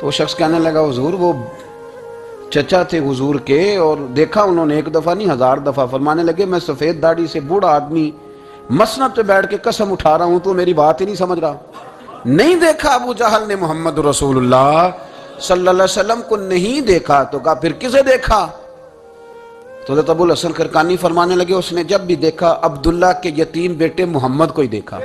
تو وہ شخص کہنے لگا حضور وہ چچا تھے حضور کے، اور دیکھا انہوں نے 1 دفعہ نہیں 1000 دفعہ۔ فرمانے لگے میں سفید داڑھی سے بوڑھا آدمی مسند پہ بیٹھ کے قسم اٹھا رہا ہوں تو میری بات ہی نہیں سمجھ رہا۔ نہیں دیکھا ابو جہل نے محمد رسول اللہ صلی اللہ علیہ وسلم کو، نہیں دیکھا۔ تو کہا پھر کسے دیکھا؟ تو حضرت ابو الحسن خرقانی فرمانے لگے اس نے جب بھی دیکھا عبداللہ کے یتیم بیٹے محمد کو ہی دیکھا۔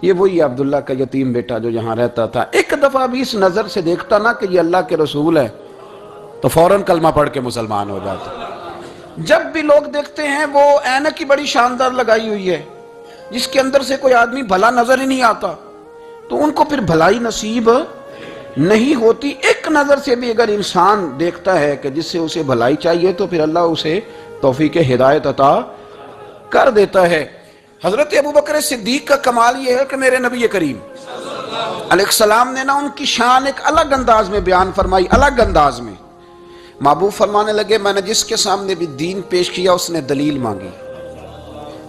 یہ وہی عبداللہ کا یتیم بیٹا جو یہاں رہتا تھا۔ ایک دفعہ بھی اس نظر سے دیکھتا نا کہ یہ اللہ کے رسول ہے تو فوراً کلمہ پڑھ کے مسلمان ہو جاتا۔ جب بھی لوگ دیکھتے ہیں وہ اینک کی بڑی شاندار لگائی ہوئی ہے جس کے اندر سے کوئی آدمی بھلا نظر ہی نہیں آتا، تو ان کو پھر بھلائی نصیب نہیں ہوتی۔ ایک نظر سے بھی اگر انسان دیکھتا ہے کہ جس سے اسے بھلائی چاہیے تو پھر اللہ اسے توفیق ہدایت عطا کر دیتا ہے۔ حضرت ابوبکر صدیق کا کمال یہ ہے کہ میرے نبی کریم علیہ السلام نے نا ان کی شان ایک الگ انداز میں بیان فرمائی، الگ انداز میں۔ محبوب فرمانے لگے میں نے جس کے سامنے بھی دین پیش کیا اس نے دلیل مانگی۔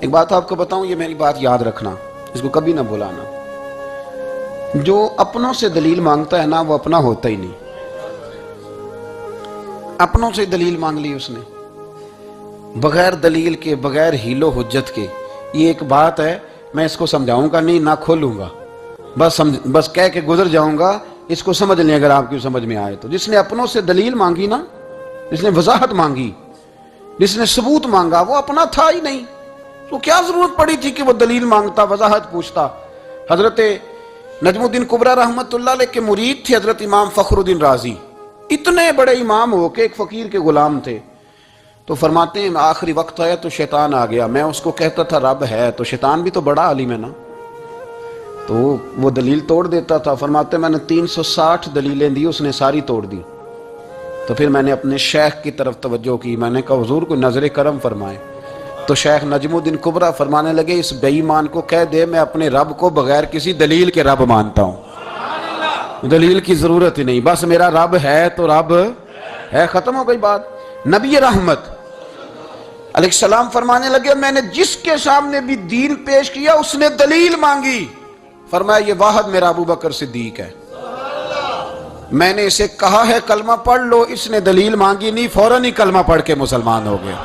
ایک بات آپ کو بتاؤں، یہ میری بات یاد رکھنا، اس کو کبھی نہ بھلانا، جو اپنوں سے دلیل مانگتا ہے نا وہ اپنا ہوتا ہی نہیں۔ اپنوں سے دلیل مانگ لی اس نے بغیر دلیل کے، بغیر حیل و حجت کے۔ یہ ایک بات ہے، میں اس کو سمجھاؤں گا نہیں، نہ کھولوں گا، بس کہہ کے گزر جاؤں گا، اس کو سمجھ لیں اگر آپ کی سمجھ میں آئے تو۔ جس نے اپنوں سے دلیل مانگی نا، جس نے وضاحت مانگی، جس نے ثبوت مانگا، وہ اپنا تھا ہی نہیں، تو کیا ضرورت پڑی تھی کہ وہ دلیل مانگتا، وضاحت پوچھتا۔ حضرت نجم الدین کبریٰ رحمت اللہ علیہ کے مرید تھے حضرت امام فخر الدین رازی، اتنے بڑے امام ہو کے ایک فقیر کے غلام تھے۔ تو فرماتے ہیں آخری وقت آیا تو شیطان آ گیا، میں اس کو کہتا تھا رب ہے، تو شیطان بھی تو بڑا عالم ہے نا، تو وہ دلیل توڑ دیتا تھا۔ فرماتے ہیں میں نے 360 دلیلیں دی، اس نے ساری توڑ دی۔ تو پھر میں نے اپنے شیخ کی طرف توجہ کی، میں نے کہا حضور کو نظر کرم فرمائے۔ تو شیخ نجم الدین کبریٰ فرمانے لگے اس بے ایمان کو کہہ دے میں اپنے رب کو بغیر کسی دلیل کے رب مانتا ہوں، دلیل کی ضرورت ہی نہیں، بس میرا رب ہے تو رب ہے، ختم ہو گئی بات۔ نبی رحمت علیہ السلام فرمانے لگے میں نے جس کے سامنے بھی دین پیش کیا اس نے دلیل مانگی، فرمایا یہ واحد میرا ابوبکر صدیق ہے۔ میں نے اسے کہا ہے کلمہ پڑھ لو، اس نے دلیل مانگی نہیں، فوراً ہی کلمہ پڑھ کے مسلمان ہو گیا۔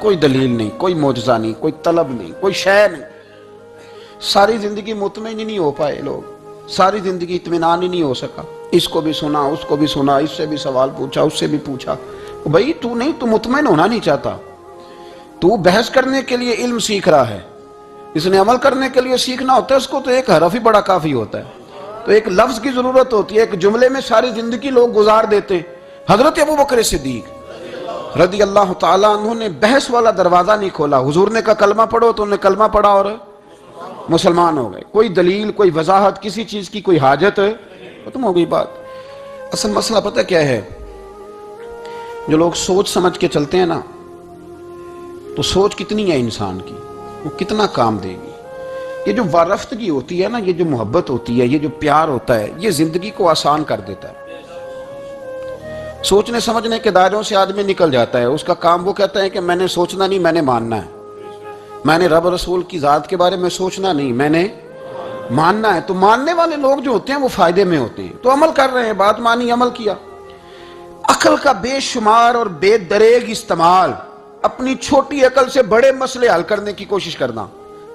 کوئی دلیل نہیں، کوئی معجزہ نہیں، کوئی طلب نہیں، کوئی شے نہیں۔ ساری زندگی مطمئن ہی نہیں ہو پائے لوگ، ساری زندگی اطمینان ہی نہیں ہو سکا، اس کو بھی سنا، اس کو بھی سنا، اس سے بھی سوال پوچھا، اس سے بھی پوچھا۔ بھائی تو نہیں، تو مطمئن ہونا نہیں چاہتا، تو بحث کرنے کے لیے علم سیکھ رہا ہے، اس نے عمل کرنے کے لیے سیکھنا ہوتا ہے، اس کو تو ایک حرف ہی بڑا کافی ہوتا ہے، تو ایک لفظ کی ضرورت ہوتی ہے، ایک جملے میں ساری زندگی لوگ گزار دیتے ہیں۔ حضرت ابوبکر صدیق رضی اللہ تعالیٰ عنہ نے بحث والا دروازہ نہیں کھولا، حضور نے کہا کلمہ پڑھو تو انہوں نے کلمہ پڑھا اور مسلمان ہو گئے۔ کوئی دلیل، کوئی وضاحت، کسی چیز کی کوئی حاجت، ختم ہو گئی بات۔ اصل مسئلہ پتہ کیا ہے، جو لوگ سوچ سمجھ کے چلتے ہیں نا، تو سوچ کتنی ہے انسان کی، وہ کتنا کام دے گی۔ یہ جو وارفتگی ہوتی ہے نا، یہ جو محبت ہوتی ہے، یہ جو پیار ہوتا ہے، یہ زندگی کو آسان کر دیتا ہے۔ سوچنے سمجھنے کے دائروں سے آدمی نکل جاتا ہے، اس کا کام وہ کہتا ہے کہ میں نے سوچنا نہیں، میں نے ماننا ہے، میں نے رب رسول کی ذات کے بارے میں سوچنا نہیں، میں نے ماننا ہے۔ تو ماننے والے لوگ جو ہوتے ہیں وہ فائدے میں ہوتے ہیں، تو عمل کر رہے ہیں، بات مانی، عمل کیا۔ عقل کا بے شمار اور بے دریغ استعمال، اپنی چھوٹی عقل سے بڑے مسئلے حل کرنے کی کوشش کرنا،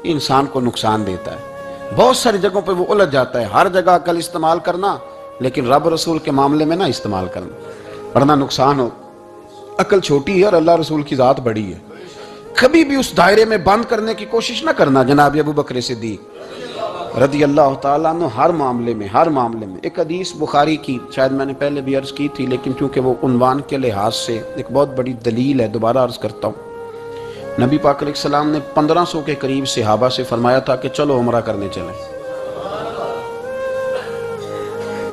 انسان کو نقصان دیتا ہے۔ بہت ساری جگہوں پہ وہ الجھ جاتا ہے، ہر جگہ عقل استعمال کرنا، لیکن رب رسول کے معاملے میں نہ استعمال کرنا، ورنہ نقصان ہو۔ عقل چھوٹی ہے اور اللہ رسول کی ذات بڑی ہے، کبھی بھی اس دائرے میں بند کرنے کی کوشش نہ کرنا۔ جناب ابوبکر صدیق رضی اللہ تعالیٰ عنہ ہر معاملے میں، ہر معاملے میں۔ ایک حدیث بخاری کی، شاید میں نے پہلے بھی عرض کی تھی، لیکن چونکہ وہ عنوان کے لحاظ سے ایک بہت بڑی دلیل ہے، دوبارہ عرض کرتا ہوں۔ نبی پاک علیہ السلام نے 1500 کے قریب صحابہ سے فرمایا تھا کہ چلو عمرہ کرنے چلیں۔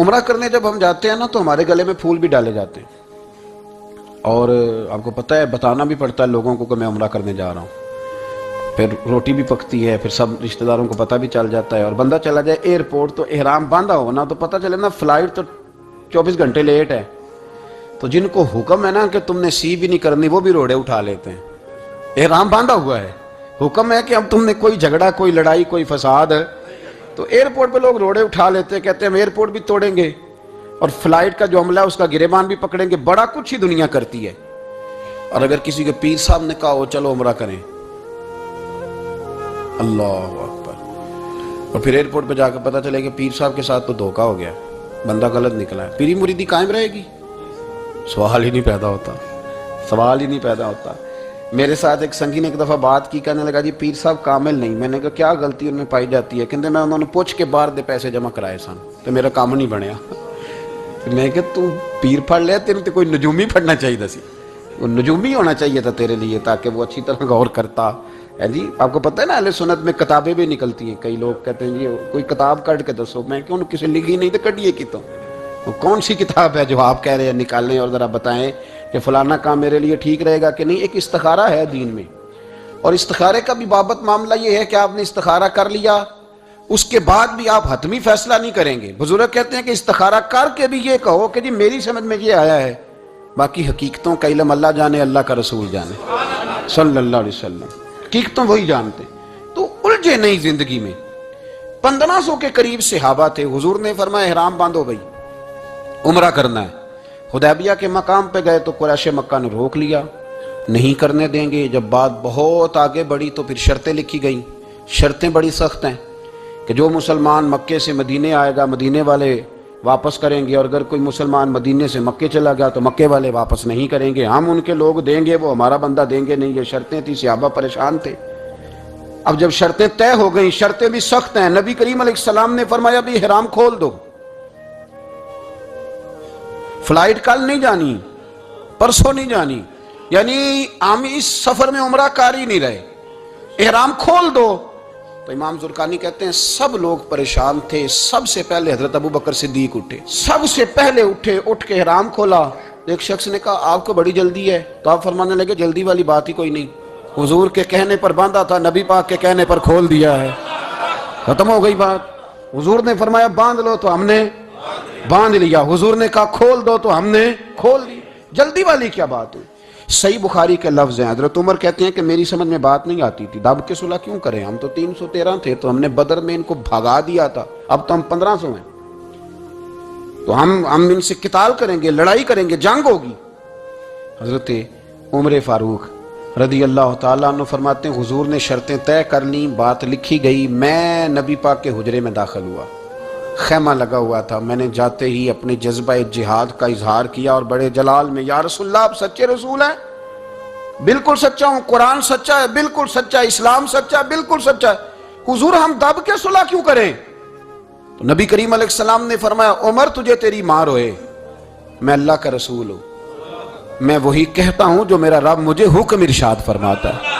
عمرہ کرنے جب ہم جاتے ہیں نا تو ہمارے گلے میں پھول بھی ڈالے جاتے ہیں، اور آپ کو پتہ ہے بتانا بھی پڑتا ہے لوگوں کو کہ میں عمرہ کرنے جا رہا ہوں، پھر روٹی بھی پکتی ہے، پھر سب رشتہ داروں کو پتہ بھی چل جاتا ہے، اور بندہ چلا جائے ایئرپورٹ تو احرام باندھا ہو نا، تو پتہ چلے نا فلائٹ تو 24 گھنٹے لیٹ ہے، تو جن کو حکم ہے نا کہ تم نے سی بھی نہیں کرنی وہ بھی روڑے اٹھا لیتے ہیں۔ احرام باندھا ہوا ہے، حکم ہے کہ اب تم نے کوئی جھگڑا، کوئی لڑائی، کوئی فساد ہے تو ایئرپورٹ پہ لوگ روڑے اٹھا لیتے ہیں، کہتے ہیں ہم ایئرپورٹ بھی توڑیں گے، اور فلائٹ کا جو عملہ ہے اس کا گریبان بھی پکڑیں گے، بڑا کچھ ہی دنیا کرتی ہے۔ اور اگر کسی کے پیر صاحب نے کہا ہو چلو عمرہ کریں، اللہ اکبر، اور پھر ایئرپورٹ پہ جا کے پتہ چلے کہ پیر صاحب کے ساتھ تو دھوکہ ہو گیا، بندہ غلط نکلا ہے، پیری مریدی قائم رہے گی؟ سوال ہی نہیں پیدا ہوتا، سوال ہی نہیں پیدا ہوتا۔ میرے ساتھ ایک سنگی نے ایک دفعہ بات کی، کہنے لگا جی پیر صاحب کامل نہیں۔ میں نے کہا کیا غلطی ان میں پائی جاتی ہے؟ کہتے میں انہوں نے پوچھ کے باہر دے پیسے جمع کرائے سن تو میرا کام نہیں بنیا۔ میں کہ تو پیر پڑھ لے، تیرے تو کوئی نجومی پڑھنا چاہیے سی، وہ نجومی ہونا چاہیے تھا تیرے لیے، تاکہ وہ اچھی طرح غور کرتا ہے۔ جی آپ کو پتہ ہے نا اہل سنت میں کتابیں بھی نکلتی ہیں، کئی لوگ کہتے ہیں جی کوئی کتاب کٹ کے دسو، میں کہ انہوں کسی لکھی نہیں تو کٹیے کی، تو وہ کون سی کتاب ہے جو آپ کہہ رہے ہیں نکالیں اور ذرا بتائیں کہ فلانا کام میرے لیے ٹھیک رہے گا کہ نہیں۔ ایک استخارہ ہے دین میں، اور استخارے کا بھی بابت معاملہ یہ ہے کہ آپ نے استخارہ کر لیا، اس کے بعد بھی آپ حتمی فیصلہ نہیں کریں گے۔ بزرگ کہتے ہیں کہ استخارہ کر کے بھی یہ کہو کہ جی میری سمجھ میں یہ آیا ہے، باقی حقیقتوں کا علم اللہ جانے، اللہ کا رسول جانے صلی اللہ علیہ وسلم، حقیقتوں وہی جانتے۔ تو الجھے نہیں زندگی میں۔ 1500 کے قریب صحابہ تھے، حضور نے فرمایا احرام باندھو بھائی، عمرہ کرنا ہے۔ حدیبیہ کے مقام پہ گئے تو قریش مکہ نے روک لیا، نہیں کرنے دیں گے۔ جب بات بہت آگے بڑھی تو پھر شرطیں لکھی گئیں، شرطیں بڑی سخت ہیں کہ جو مسلمان مکے سے مدینے آئے گا مدینے والے واپس کریں گے، اور اگر کوئی مسلمان مدینے سے مکے چلا گیا تو مکے والے واپس نہیں کریں گے، ہم ان کے لوگ دیں گے، وہ ہمارا بندہ دیں گے نہیں۔ یہ شرطیں تھی، صحابہ پریشان تھے۔ اب جب شرطیں طے ہو گئیں، شرطیں بھی سخت ہیں، نبی کریم علیہ السلام نے فرمایا بھی احرام کھول دو، فلائٹ کل نہیں جانی، پرسوں نہیں جانی، یعنی ہم اس سفر میں عمرہ کار ہی نہیں رہے، احرام کھول دو۔ تو امام زرقانی کہتے ہیں سب لوگ پریشان تھے، سب سے پہلے حضرت ابو بکر صدیق اٹھے، سب سے پہلے اٹھے، اٹھ کے احرام کھولا۔ ایک شخص نے کہا آپ کو بڑی جلدی ہے، تو آپ فرمانے لگے جلدی والی بات ہی کوئی نہیں، حضور کے کہنے پر باندھا تھا، نبی پاک کے کہنے پر کھول دیا ہے، ختم ہو گئی بات۔ حضور نے فرمایا باندھ لو تو ہم نے باندھ لیا، حضور نے کہا کھول دو تو ہم نے کھول دی، جلدی والی کیا بات ہوئی؟ صحیح بخاری کے لفظ ہیں، حضرت عمر کہتے ہیں کہ میری سمجھ میں بات نہیں آتی تھی، دب کے صلح کیوں کریں، ہم تو 313 تھے، تو ہم نے بدر میں ان کو بھگا دیا تھا، اب تو ہم 1500 ہیں، تو ہم ان سے قتال کریں گے، لڑائی کریں گے، جنگ ہوگی۔ حضرت عمر فاروق رضی اللہ تعالیٰ عنہ فرماتے ہیں حضور نے شرطیں طے کر لیں، بات لکھی گئی، میں نبی پاک کے حجرے میں داخل ہوا، خیمہ لگا ہوا تھا، میں نے جاتے ہی اپنے جذبہ جہاد کا اظہار کیا اور بڑے جلال میں یا رسول اللہ آپ سچے رسول ہیں؟ بالکل سچا ہوں، قرآن سچا ہے، بالکل سچا ہے، اسلام سچا ہے، بالکل سچا ہے، حضور ہم دب کے صلح کیوں کریں؟ تو نبی کریم علیہ السلام نے فرمایا عمر تجھے تیری ماں روئے، میں اللہ کا رسول ہوں، میں وہی کہتا ہوں جو میرا رب مجھے حکم ارشاد فرماتا ہے۔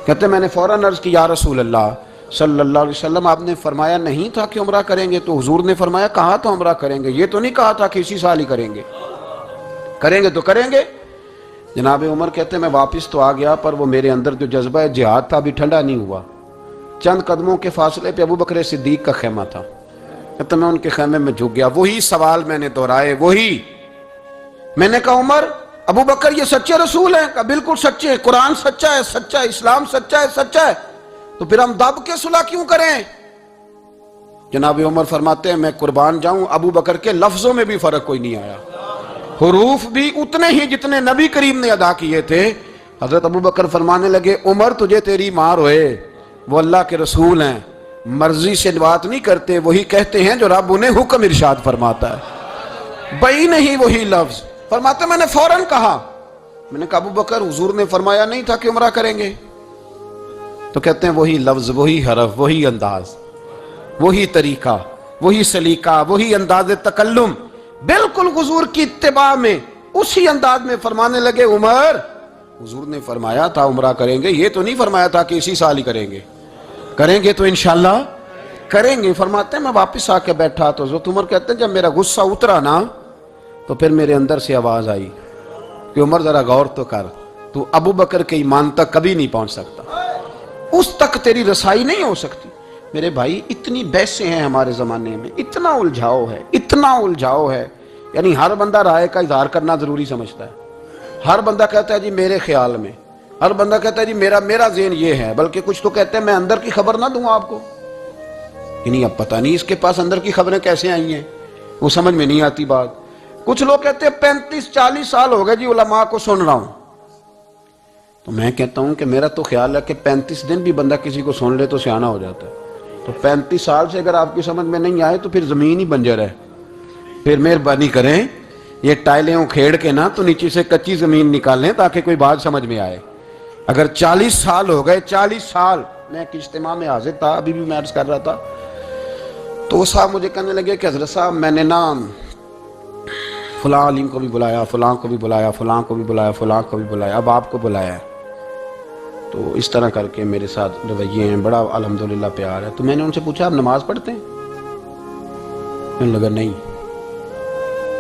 کہتے میں نے فوراً عرض کی یا رسول اللہ صلی اللہ علیہ وسلم آپ نے فرمایا نہیں تھا کہ عمرہ کریں گے؟ تو حضور نے فرمایا کہا تو عمرہ کریں گے، یہ تو نہیں کہا تھا کہ اسی سال ہی کریں گے، کریں گے تو کریں گے۔ جناب عمر کہتے ہیں میں واپس تو آ گیا، پر وہ میرے اندر جو جذبہ جہاد تھا ابھی ٹھنڈا نہیں ہوا۔ چند قدموں کے فاصلے پہ ابو بکر صدیق کا خیمہ تھا، کہتے میں ان کے خیمے میں جھک گیا، وہی سوال میں نے دہرائے، وہی میں نے کہا عمر ابو بکر یہ سچے رسول ہیں؟ کہا بالکل سچے، قرآن سچا ہے، سچا ہے، اسلام سچا ہے، سچا ہے، تو پھر ہم دب کے صلح کیوں کریں؟ جناب عمر فرماتے ہیں میں قربان جاؤں ابو بکر کے لفظوں میں بھی فرق کوئی نہیں آیا، حروف بھی اتنے ہی جتنے نبی کریم نے ادا کیے تھے۔ حضرت ابو بکر فرمانے لگے عمر تجھے تیری ماں روئے، وہ اللہ کے رسول ہیں، مرضی سے بات نہیں کرتے، وہی کہتے ہیں جو رب انہیں حکم ارشاد فرماتا ہے، بئی نہیں وہی لفظ۔ فرماتے میں نے فوراً کہا، میں نے کہا ابو بکر حضور نے فرمایا نہیں تھا کہ عمرہ کریں گے؟ تو کہتے ہیں وہی لفظ، وہی حرف، وہی انداز، وہی طریقہ، وہی سلیقہ، وہی انداز تکلم، بالکل حضور کی اتباع میں اسی انداز میں فرمانے لگے عمر حضور نے فرمایا تھا عمرہ کریں گے، یہ تو نہیں فرمایا تھا کہ اسی سال ہی کریں گے، کریں گے تو انشاءاللہ کریں گے۔ فرماتے ہیں میں واپس آ کے بیٹھا تو حضرت عمر کہتے ہیں جب میرا غصہ اترا نا تو پھر میرے اندر سے آواز آئی کہ عمر ذرا غور تو کر، تو ابو بکر کے ایمان تک کبھی نہیں پہنچ سکتا، اس تک تیری رسائی نہیں ہو سکتی۔ میرے بھائی اتنی بحثیں ہیں ہمارے زمانے میں، اتنا الجھاؤ ہے، اتنا الجھاؤ ہے، یعنی ہر بندہ رائے کا اظہار کرنا ضروری سمجھتا ہے، ہر بندہ کہتا ہے جی میرے خیال میں، ہر بندہ کہتا ہے جی میرا ذہن یہ ہے، بلکہ کچھ تو کہتے ہیں میں اندر کی خبر نہ دوں آپ کو، یعنی اب پتہ نہیں اس کے پاس اندر کی خبریں کیسے آئی ہیں۔ وہ سمجھ میں نہیں آتی بات. کچھ لوگ کہتے ہیں 35-40 سال ہو گئے جی علماء کو سن رہا ہوں. تو میں کہتا ہوں کہ میرا تو خیال ہے کہ 35 دن بھی بندہ کسی کو سن لے تو سیانہ ہو جاتا ہے. تو 35 سال سے اگر آپ کی سمجھ میں نہیں آئے تو پھر زمین ہی بنجر ہے. پھر مہربانی کریں یہ ٹائلیں اکھیڑ کے نا تو نیچے سے کچی زمین نکالیں تاکہ کوئی بات سمجھ میں آئے. اگر 40 سال ہو گئے، 40 سال میں ایک اجتماع میں حاضر تھا، ابھی بھی میں عرض کر رہا تھا، تو وہ صاحب مجھے کہنے لگے کہ حضرت صاحب میں نے نا فلاں عالم کو بھی بلایا، فلاں کو بھی بلایا، فلاں کو بھی بلایا، فلاں کو بھی بلایا، اب آپ کو بلایا ہے. تو اس طرح کر کے میرے ساتھ رویے ہیں، بڑا الحمدللہ پیار ہے. تو میں نے ان سے پوچھا آپ نماز پڑھتے ہیں؟ انہوں نے لگا نہیں.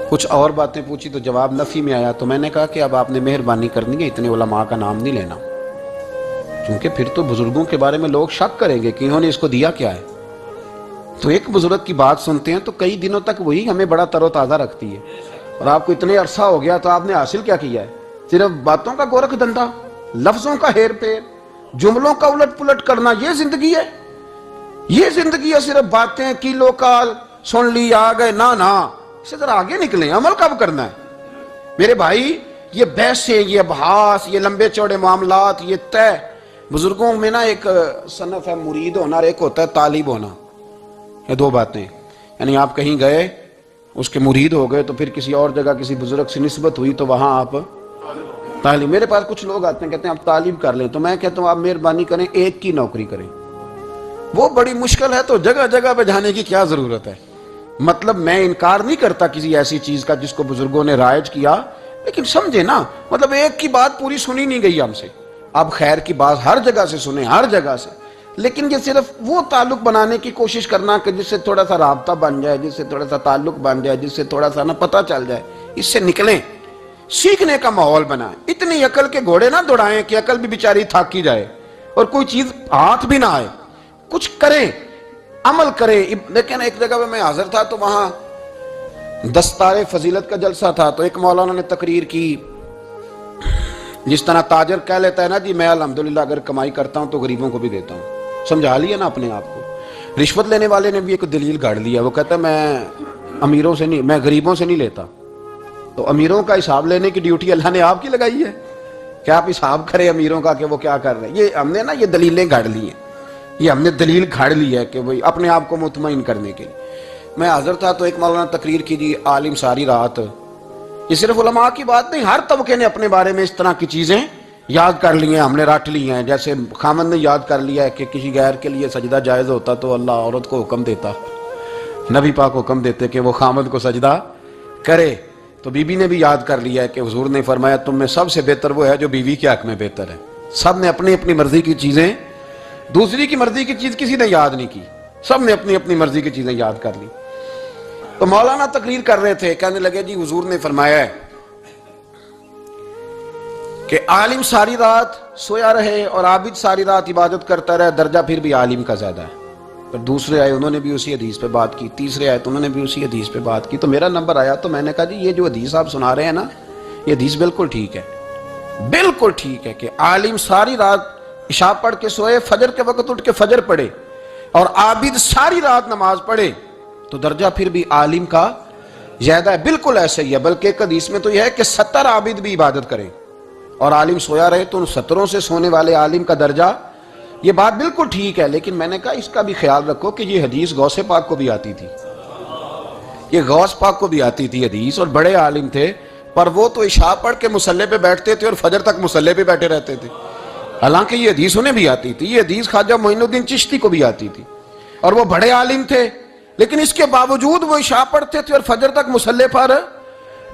کچھ اور باتیں پوچھی تو جواب نفی میں آیا. تو میں نے کہا کہ اب آپ نے مہربانی کرنی ہے اتنے علماء کا نام نہیں لینا، کیونکہ پھر تو بزرگوں کے بارے میں لوگ شک کریں گے کہ انہوں نے اس کو دیا کیا ہے. تو ایک بزرگ کی بات سنتے ہیں تو کئی دنوں تک وہی ہمیں بڑا تر و تازہ رکھتی ہے. اور آپ کو اتنے عرصہ ہو گیا تو آپ نے حاصل کیا کیا ہے؟ صرف باتوں کا گورکھ دھندا، لفظوں کا ہیر پھیر، جملوں کا الٹ پلٹ کرنا. یہ زندگی ہے؟ یہ زندگی ہے صرف باتیں کیلو کال سن لی آ گئے؟ نہ اس سے ذرا آگے نکلیں. عمل کب کرنا ہے میرے بھائی؟ یہ بحثیں، یہ ابحاث، یہ لمبے چوڑے معاملات، یہ طے. بزرگوں میں نا ایک صنف ہے مرید ہونا اور ایک ہوتا ہے طالب ہونا. یہ دو باتیں. یعنی آپ کہیں گئے، اس کے مرید ہو گئے، تو پھر کسی اور جگہ کسی بزرگ سے نسبت ہوئی تو وہاں آپ طالب. میرے پاس کچھ لوگ آتے ہیں کہتے ہیں آپ طالب کر لیں. تو میں کہتا ہوں آپ مہربانی کریں ایک کی نوکری کریں. وہ بڑی مشکل ہے تو جگہ جگہ پہ جانے کی کیا ضرورت ہے؟ مطلب میں انکار نہیں کرتا کسی ایسی چیز کا جس کو بزرگوں نے رائج کیا، لیکن سمجھے نا، مطلب ایک کی بات پوری سنی نہیں گئی ہم سے. آپ خیر کی بات ہر جگہ سے سنیں، ہر جگہ سے، لیکن یہ صرف وہ تعلق بنانے کی کوشش کرنا کہ جس سے تھوڑا سا رابطہ بن جائے، جس سے تھوڑا سا تعلق بن جائے، جس سے تھوڑا سا نا پتہ چل جائے. اس سے نکلیں، سیکھنے کا ماحول بنائیں. اتنی عقل کے گھوڑے نہ دوڑائیں کہ عقل بھی بیچاری تھک ہی جائے اور کوئی چیز ہاتھ بھی نہ آئے. کچھ کریں، عمل کریں. لیکن ایک جگہ پہ میں حاضر تھا تو وہاں دستار فضیلت کا جلسہ تھا. تو ایک مولانا نے تقریر کی، جس طرح تاجر کہہ لیتا ہے نا جی میں الحمدللہ اگر کمائی کرتا ہوں تو غریبوں کو بھی دیتا ہوں. سمجھا لیا نا اپنے آپ کو. رشوت لینے والے نے بھی ایک دلیل گاڑ لیا. وہ کہتا ہے میں امیروں سے نہیں، میں غریبوں سے نہیں لیتا. تو امیروں کا حساب لینے کی ڈیوٹی اللہ نے آپ کی لگائی ہے کہ آپ حساب کریں امیروں کا کہ وہ کیا کر رہے ہیں. یہ ہم نے نا یہ دلیلیں گاڑ لی ہیں، یہ ہم نے دلیل گھاڑ لی ہے کہ وہی اپنے آپ کو مطمئن کرنے کے لیے. میں حاضر تھا تو ایک مولانا تقریر کی جی عالم ساری رات. یہ صرف علماء کی بات نہیں، ہر طبقے نے اپنے بارے میں اس طرح کی چیزیں یاد کر لی ہیں، ہم نے رٹ لی ہیں. جیسے خامند نے یاد کر لیا ہے کہ کسی غیر کے لیے سجدہ جائز ہوتا تو اللہ عورت کو حکم دیتا، نبی پاک حکم دیتے کہ وہ خامند کو سجدہ کرے. تو بی بی نے بھی یاد کر لیا ہے کہ حضور نے فرمایا تم میں سب سے بہتر وہ ہے جو بیوی کے حق میں بہتر ہے. سب نے اپنی اپنی مرضی کی چیزیں، دوسری کی مرضی کی چیز کسی نے یاد نہیں کی، سب نے اپنی اپنی مرضی کی چیزیں یاد کر لی. تو مولانا تقریر کر رہے تھے، کہنے لگے جی حضور نے فرمایا ہے کہ عالم ساری رات سویا رہے اور عابد ساری رات عبادت کرتا رہے، درجہ پھر بھی عالم کا زیادہ ہے. پھر دوسرے آئے انہوں نے بھی اسی حدیث پہ بات کی، تیسرے آئے تو انہوں نے بھی اسی حدیث پہ بات کی. تو میرا نمبر آیا تو میں نے کہا جی یہ جو حدیث آپ سنا رہے ہیں نا، یہ حدیث بالکل ٹھیک ہے، بالکل ٹھیک ہے کہ عالم ساری رات عشاء پڑھ کے سوئے، فجر کے وقت اٹھ کے فجر پڑھے، اور عابد ساری رات نماز پڑھے تو درجہ پھر بھی عالم کا زیادہ ہے. بالکل ایسا ہی ہے. بلکہ ایک حدیث میں تو یہ ہے کہ 70 عابد بھی عبادت کریں اور عالم سویا رہے تو ان 70 سے سونے والے عالم کا درجہ. یہ بات بالکل ٹھیک ہے، لیکن میں نے کہا اس کا بھی خیال رکھو کہ یہ حدیث غوث پاک کو بھی آتی تھی، یہ غوث پاک کو بھی آتی تھی حدیث، اور بڑے عالم تھے، پر وہ تو عشاء پڑھ کے مصلی پہ بیٹھتے تھے اور فجر تک مصلی پہ بیٹھے رہتے تھے. حالانکہ یہ حدیث انہیں بھی آتی تھی، یہ حدیث خواجہ معین الدین چشتی کو بھی آتی تھی، اور وہ بڑے عالم تھے، لیکن اس کے باوجود وہ عشاء پڑھتے تھے اور فجر تک مصلی پر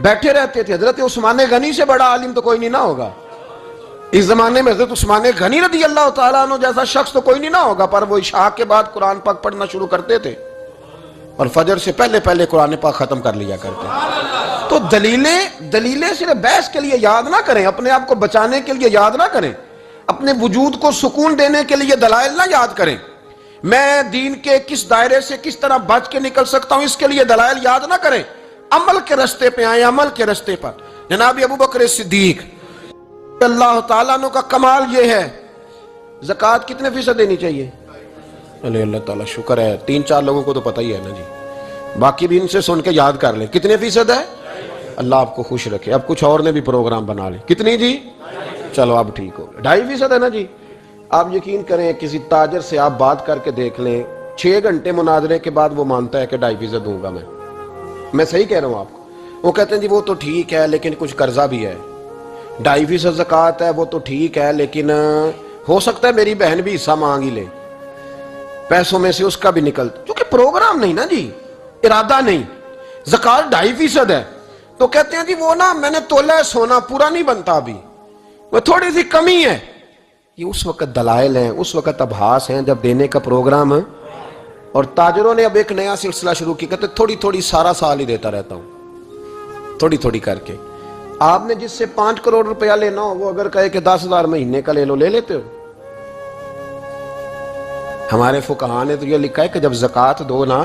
بیٹھے رہتے تھے. حضرت عثمان غنی سے بڑا عالم تو کوئی نہیں نہ ہوگا اس زمانے میں. حضرت عثمان غنی رضی اللہ تعالیٰ عنہ جیسا شخص تو کوئی نہیں نہ ہوگا، پر وہ عشاء کے بعد قرآن پاک پڑھنا شروع کرتے تھے اور فجر سے پہلے پہلے قرآن پاک ختم کر لیا کرتے. تو دلیلیں صرف بحث کے لیے یاد نہ کریں، اپنے آپ کو بچانے کے لیے یاد نہ کریں، اپنے وجود کو سکون دینے کے لیے دلائل نہ یاد کریں. میں دین کے کس دائرے سے کس طرح بچ کے نکل سکتا ہوں اس کے لیے دلائل یاد نہ کریں. عمل کے رستے پہ آئیں، عمل کے رستے پر. جناب ابو بکر صدیق اللہ تعالیٰ عنہ کا کمال یہ ہے، زکوٰۃ کتنے فیصد دینی چاہیے؟ اللہ تعالیٰ شکر ہے 3-4 لوگوں کو تو پتہ ہی ہے نا جی. باقی بھی ان سے سن کے یاد کر لیں. کتنے فیصد ہے؟ اللہ آپ کو خوش رکھے. اب کچھ اور نے بھی پروگرام بنا لے. کتنی جی؟ چلو اب ٹھیک ہو گیا. 2.5% ہے نا جی. آپ یقین کریں کسی تاجر سے آپ بات کر کے دیکھ لیں, 6 گھنٹے مناظرے کے بعد وہ مانتا ہے کہ 2.5% دوں گا میں صحیح کہہ رہا ہوں آپ کو. وہ کہتے ہیں جی وہ تو ٹھیک ہے لیکن کچھ قرضہ بھی ہے. 2.5% زکوٰۃ ہے وہ تو ٹھیک ہے لیکن ہو سکتا ہے میری بہن بھی حصہ مانگ ہی لے, پیسوں میں سے اس کا بھی نکلتا, کیونکہ پروگرام نہیں نا جی, ارادہ نہیں. زکوٰۃ 2.5% ہے تو کہتے ہیں جی وہ نا میں نے تولا ہے سونا پورا نہیں بنتا ابھی, وہ تھوڑی سی کمی ہے. یہ اس وقت دلائل ہیں, اس وقت ابحاث ہیں جب دینے کا پروگرام ہے. اور تاجروں نے اب ایک نیا سلسلہ شروع کیا, کہتے تھوڑی تھوڑی سارا سال ہی دیتا رہتا ہوں, تھوڑی تھوڑی کر کے. آپ نے جس سے 5 کروڑ روپیہ لینا ہو وہ اگر کہے کہ 10,000 مہینے کا لے لو, لے لیتے ہو؟ ہمارے فقہاء نے تو یہ لکھا ہے کہ جب زکوٰۃ دو نا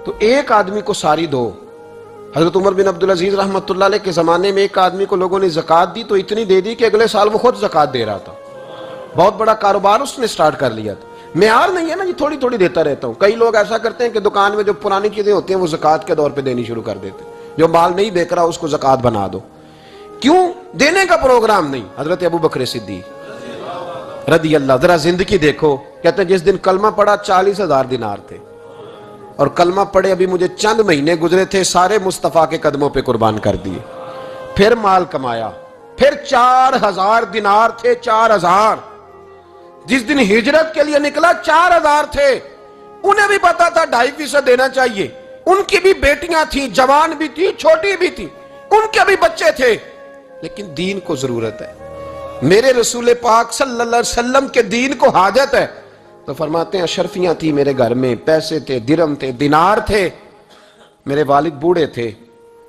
تو ایک آدمی کو ساری دو. حضرت عمر بن عبدالعزیز رحمۃ اللہ علیہ کے زمانے میں ایک آدمی کو لوگوں نے زکوٰۃ دی تو اتنی دے دی کہ اگلے سال وہ خود زکوٰۃ دے رہا تھا. بہت بڑا کاروبار اس نے سٹارٹ کر لیا تھا. معیار نہیں ہے نا جی تھوڑی تھوڑی دیتا رہتا ہوں. کئی لوگ ایسا کرتے ہیں کہ دکان میں جو پرانی چیزیں ہوتی ہیں وہ زکوٰۃ کے دور پہ دینی شروع کر دیتے ہیں. جو مال نہیں بیک رہا اس کو زکوٰۃ بنا دو. کیوں؟ دینے کا پروگرام نہیں. حضرت ابو بکر صدیق رضی اللہ, ذرا زندگی دیکھو. کہتے ہیں جس دن کلمہ پڑا 40,000 دینار تھے, اور کلمہ پڑے ابھی مجھے چند مہینے گزرے تھے, سارے مصطفیٰ کے قدموں پہ قربان کر دیے. پھر مال کمایا, پھر 4,000 دینار تھے. 4,000 جس دن ہجرت کے لیے نکلا 4,000 تھے. انہیں بھی پتا تھا 2.5% دینا چاہیے. ان کی بھی بیٹیاں تھیں, جوان بھی تھی, چھوٹی بھی تھی, ان کے بھی بچے تھے, لیکن دین کو ضرورت ہے. میرے رسول پاک صلی اللہ علیہ وسلم کے دین کو حاجت ہے. تو فرماتے ہیں اشرفیاں تھی میرے گھر میں, پیسے تھے, درہم تھے, دینار تھے. میرے والد بوڑھے تھے,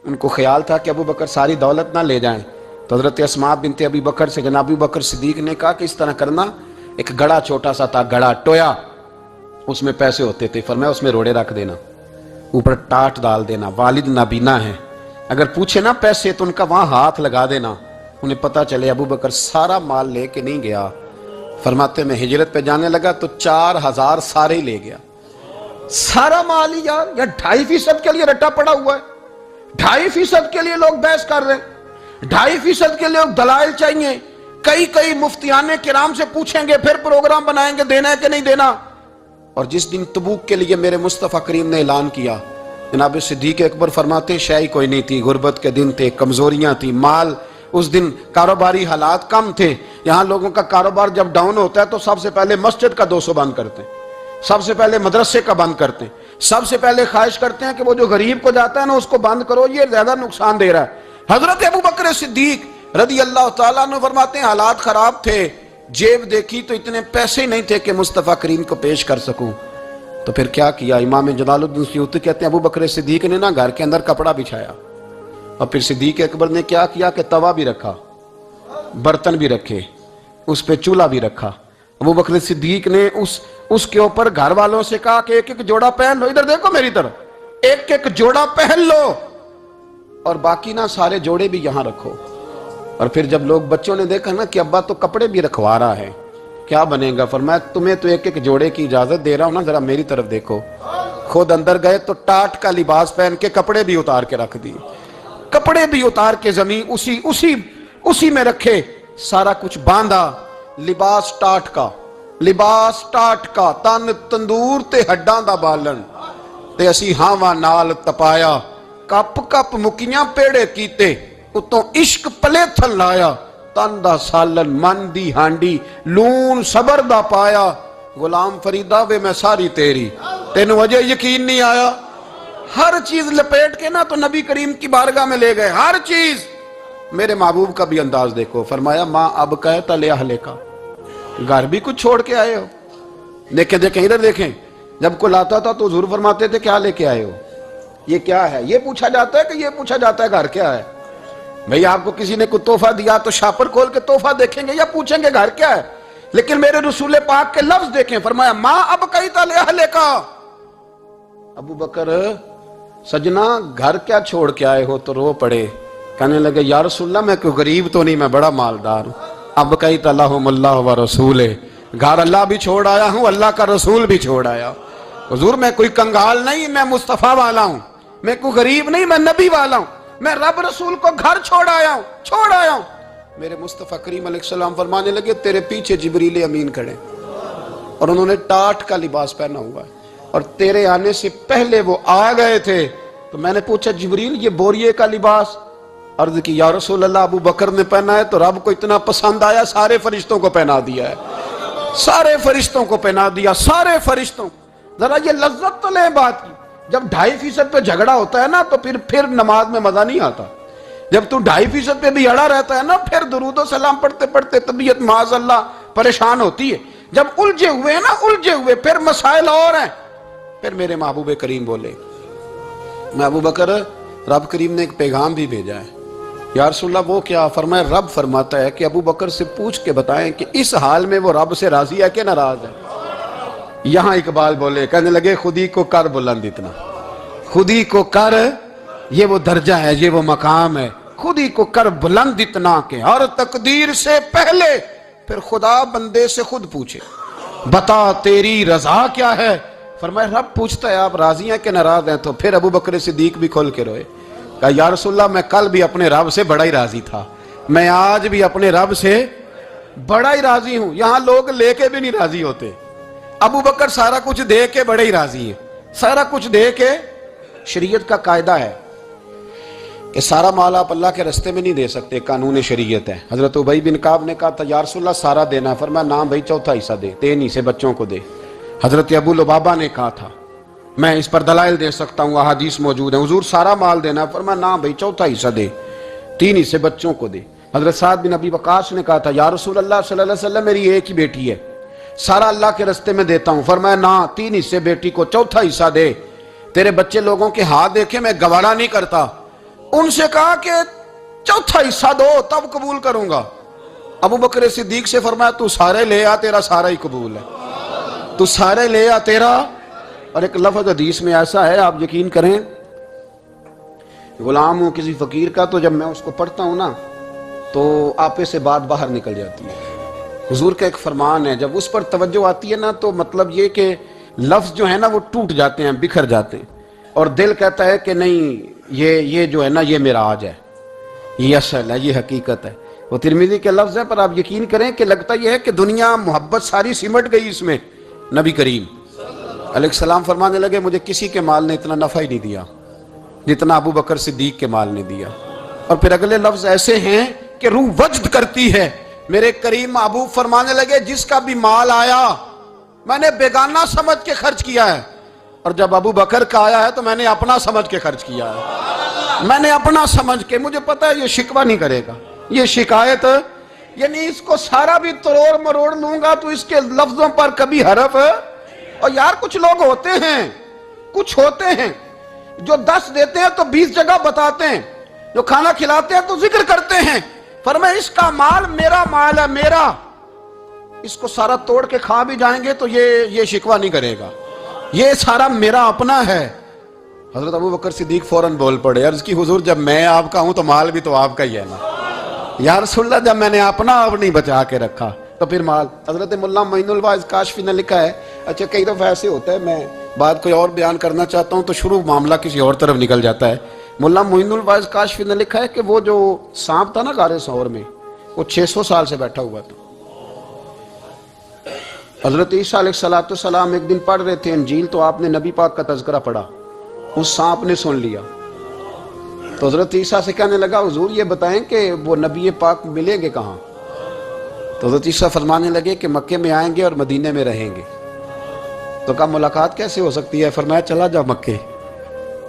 ان کو خیال تھا کہ ابو بکر ساری دولت نہ لے جائیں. تو حضرت اسماء بنت ابی بکر سے جناب ابو بکر صدیق نے کہا کہ اس طرح کرنا, ایک گڑا چھوٹا سا تھا, گڑا ٹویا, اس میں پیسے ہوتے تھے. فرمایا اس میں روڑے رکھ دینا, اوپر ٹاٹ ڈال دینا. والد نابینا ہے, اگر پوچھے نا پیسے تو ان کا وہاں ہاتھ لگا دینا, انہیں پتا چلے ابو بکر سارا مال لے کے نہیں گیا. فرماتے میں ہجرت پہ جانے لگا تو 4,000 سارے ہی لے گیا, سارا مال ہی. یار 2.5% کے لیے رٹا پڑا ہوا ہے, 2.5% کے لیے لوگ بحث کر رہے ہیں, 2.5% کے لیے دلائل چاہیے. کئی مفتیان کرام سے پوچھیں گے, پھر پروگرام بنائیں گے دینا ہے کہ نہیں دینا. اور جس دن تبوک کے لیے میرے مصطفیٰ کریم نے اعلان کیا, جناب صدیق اکبر فرماتے شے کوئی نہیں تھی, غربت کے دن تھے, کمزوریاں تھی, مال اس دن, کاروباری حالات کم تھے. یہاں لوگوں کا کاروبار جب ڈاؤن ہوتا ہے تو سب سے پہلے مسجد کا 200 بند کرتے ہیں, سب سے پہلے مدرسے کا بند کرتے ہیں, سب سے پہلے خواہش کرتے ہیں کہ وہ جو غریب کو جاتا ہے نا اس کو بند کرو, یہ زیادہ نقصان دے رہا ہے. حضرت ابو بکر صدیق رضی اللہ تعالیٰ عنہ فرماتے ہیں حالات خراب تھے, جیب دیکھی تو اتنے پیسے نہیں تھے کہ مصطفیٰ کریم کو پیش کر سکوں. تو پھر کیا کیا؟ امام جلال الدین سیوطی کہتے ہیں ابو بکر صدیق نے نا گھر کے اندر کپڑا بچھایا, اور پھر صدیق اکبر نے کیا کیا کہ توا بھی رکھا, برتن بھی رکھے, اس پہ چولہا بھی رکھا. ابو بکر صدیق نے اس کے اوپر گھر والوں سے کہا کہ ایک ایک جوڑا پہن لو, ادھر دیکھو میری طرف, ایک ایک جوڑا پہن لو, اور باقی نا سارے جوڑے بھی یہاں رکھو. اور پھر جب لوگ بچوں نے دیکھا نا کہ ابا تو کپڑے بھی رکھوا رہا ہے, کیا بنے گا؟ فرمایا تمہیں تو ایک ایک جوڑے کی اجازت دے رہا ہوں نا, ذرا میری طرف دیکھو. خود اندر گئے تو ٹاٹ کا لباس پہن کے کپڑے بھی اتار کے رکھ دیے, کپڑے بھی اتار کے زمین اسی میں رکھے, سارا کچھ باندھا. لباس ٹاٹ کا, تن تندور تے ہڈاں دا بالن, تے اسی ہاواں نال تپایا, کپ کپ مکیاں پیڑے کیتے, اتوں عشق پلے تھن لایا, تن دا سالن من دی ہانڈی, لون صبر دا پایا. غلام فریدہ وے میں ساری تیری, تینوں وجہ یقین نہیں آیا. ہر چیز لپیٹ کے نا تو نبی کریم کی بارگاہ میں لے گئے, ہر چیز. میرے محبوب کا بھی انداز دیکھو, فرمایا ماں اب کہتا لے اہلے کا, گھر بھی کچھ چھوڑ کے آئے ہو. دیکھیں ادھر دیکھیں, جب کوئی لاتا تھا تو حضور فرماتے تھے کیا لے کے آئے ہو, یہ کیا ہے؟ یہ پوچھا جاتا ہے کہ یہ پوچھا جاتا ہے گھر کیا ہے؟ بھئی آپ کو کسی نے کوئی تحفہ دیا تو شاپر کھول کے تحفہ دیکھیں گے یا پوچھیں گے گھر کیا ہے؟ لیکن میرے رسول پاک کے لفظ دیکھیں, فرمایا ماں اب کہتا لے اہلے کا. ابو بکر سجنا گھر کیا چھوڑ کے آئے ہو؟ تو رو پڑے, کہنے لگے یا رسول اللہ میں کوئی غریب تو نہیں, میں بڑا مالدار ہوں. اب کہتا لہم اللہ و رسول, گھر اللہ بھی چھوڑ آیا ہوں, اللہ کا رسول بھی چھوڑ آیا. حضور میں کوئی کنگال نہیں، میں مصطفیٰ والا ہوں، میں کوئی غریب نہیں، میں نبی والا ہوں، میں رب رسول کو گھر چھوڑ آیا ہوں۔ میرے مصطفیٰ کریم علیہ السلام فرمانے لگے تیرے پیچھے جبریل امین کھڑے اور انہوں نے ٹاٹ کا لباس پہنا ہوا ہے اور تیرے آنے سے پہلے وہ آ گئے تھے۔ تو میں نے پوچھا جبریل یہ بوریے کا لباس؟ عرض کی یا رسول اللہ ابو بکر نے پہنا ہے تو رب کو اتنا پسند آیا سارے فرشتوں کو پہنا دیا ہے، سارے فرشتوں کو پہنا دیا، سارے فرشتوں کو۔ ذرا یہ لذت تو لے بات کی، جب 2.5% پہ جھگڑا ہوتا ہے نا تو پھر نماز میں مزہ نہیں آتا۔ جب تو 2.5% پہ بھی اڑا رہتا ہے نا پھر درود و سلام پڑھتے پڑھتے طبیعت معاذ اللہ پریشان ہوتی ہے۔ جب الجھے ہوئے پھر مسائل اور ہیں۔ پھر میرے محبوب کریم بولے میں ابو بکر رب کریم نے ایک پیغام بھی بھیجا ہے۔ یا رسول اللہ وہ کیا؟ فرمایا رب فرماتا ہے کہ ابو بکر سے پوچھ کے بتائیں کہ اس حال میں وہ رب سے راضی ہے کہ ناراض ہے؟ یہاں اقبال بولے کہنے لگے خودی کو کر بلند اتنا، خودی کو کر، یہ وہ درجہ ہے، یہ وہ مقام ہے، خودی کو کر بلند اتنا کہ ہر تقدیر سے پہلے پھر خدا بندے سے خود پوچھے بتا تیری رضا کیا ہے؟ فرمایا رب پوچھتا ہے آپ راضی ہیں کہ ناراض ہیں؟ تو پھر ابو بکر صدیق بھی کھول کے روئے، کہا یا رسول اللہ میں کل بھی اپنے رب سے بڑا ہی راضی تھا، میں آج بھی اپنے رب سے بڑا ہی راضی ہوں۔ یہاں لوگ لے کے بھی نہیں راضی ہوتے، ابو بکر سارا کچھ دے کے بڑے ہی راضی ہیں، سارا کچھ دے کے۔ شریعت کا قاعدہ ہے کہ سارا مال آپ اللہ کے رستے میں نہیں دے سکتے، قانون شریعت ہے۔ حضرت ابی بن کعب نے کہا تھا یا رسول اللہ سارا دینا ہے، فرمایا نام بھائی چوتھا حصہ دے، 3 حصے بچوں کو دے۔ حضرت ابو لبابہ نے کہا تھا میں اس پر دلائل دے سکتا ہوں، احادیث موجود ہیں، حضور سارا مال دینا ہے، فرمایا نام بھائی چوتھا حصہ دے، 3 حصے بچوں کو دے۔ حضرت سعد بن ابی وقاص نے کہا تھا یا رسول اللہ صلی اللہ علیہ وسلم میری ایک ہی بیٹی ہے، سارا اللہ کے رستے میں دیتا ہوں، فرمایا نہ 3 حصے بیٹی کو، چوتھا حصہ دے، تیرے بچے لوگوں کے ہاتھ دیکھے میں گوارا نہیں کرتا۔ ان سے کہا کہ چوتھا حصہ دو تب قبول کروں گا۔ ابو بکر صدیق سے فرمایا تو سارے لے آ، تیرا سارا ہی قبول ہے، تو سارے لے آ تیرا۔ اور ایک لفظ حدیث میں ایسا ہے آپ یقین کریں، غلام ہوں کسی فقیر کا تو جب میں اس کو پڑھتا ہوں نا تو آپے سے بات باہر نکل جاتی ہے۔ حضور کا ایک فرمان ہے جب اس پر توجہ آتی ہے نا تو مطلب یہ کہ لفظ جو ہے نا وہ ٹوٹ جاتے ہیں، بکھر جاتے ہیں، اور دل کہتا ہے کہ نہیں یہ جو ہے نا یہ معراج ہے، یہ اصل ہے، یہ حقیقت ہے۔ وہ ترمذی کے لفظ ہے پر آپ یقین کریں کہ لگتا یہ ہے کہ دنیا محبت ساری سمٹ گئی اس میں۔ نبی کریم علیہ السلام فرمانے لگے مجھے کسی کے مال نے اتنا نفع ہی نہیں دیا جتنا ابو بکر صدیق کے مال نے دیا۔ اور پھر اگلے لفظ ایسے ہیں کہ روح وجد کرتی ہے۔ میرے کریم محبوب فرمانے لگے جس کا بھی مال آیا میں نے بیگانہ سمجھ کے خرچ کیا ہے، اور جب ابو بکر کا آیا ہے تو میں نے اپنا سمجھ کے خرچ کیا ہے، میں نے اپنا سمجھ کے، مجھے پتا ہے یہ شکوہ نہیں کرے گا، یہ شکایت، یعنی اس کو سارا بھی تروڑ مروڑ لوں گا تو اس کے لفظوں پر کبھی حرف۔ اور یار کچھ لوگ ہوتے ہیں جو 10 دیتے ہیں تو 20 جگہ بتاتے ہیں، جو کھانا کھلاتے ہیں تو ذکر کرتے ہیں، فرمایا اس کا مال میرا مال ہے، میرا، اس کو سارا توڑ کے کھا بھی جائیں گے تو یہ شکوہ نہیں کرے گا، یہ سارا میرا اپنا ہے۔ حضرت ابو بکر صدیق فوراً بول پڑے، عرض کی حضور جب میں آپ کا ہوں تو مال بھی تو آپ کا ہی ہے نا۔ یا رسول اللہ جب میں نے اپنا آپ نہیں بچا کے رکھا تو پھر مال۔ حضرت مولانا معین الواعظ کاشفی نے لکھا ہے، اچھا کئی دفعہ ایسے ہوتا ہے میں بات کوئی اور بیان کرنا چاہتا ہوں تو شروع معاملہ کسی اور طرف نکل جاتا ہے۔ مولانا معین الواعظ کاشفی نے لکھا ہے کہ وہ جو سانپ تھا نا غار ثور میں، وہ 600 سال سے بیٹھا ہوا تھا۔ حضرت عیسیٰ علیہ السلام ایک دن پڑھ رہے تھے انجیل تو آپ نے نبی پاک کا تذکرہ پڑھا، اس سانپ نے سن لیا تو حضرت عیسیٰ سے کہنے لگا حضور یہ بتائیں کہ وہ نبی پاک ملیں گے کہاں؟ تو حضرت عیسیٰ فرمانے لگے کہ مکے میں آئیں گے اور مدینے میں رہیں گے۔ تو کہا ملاقات کیسے ہو سکتی ہے؟ فرمایا چلا جاؤ مکے۔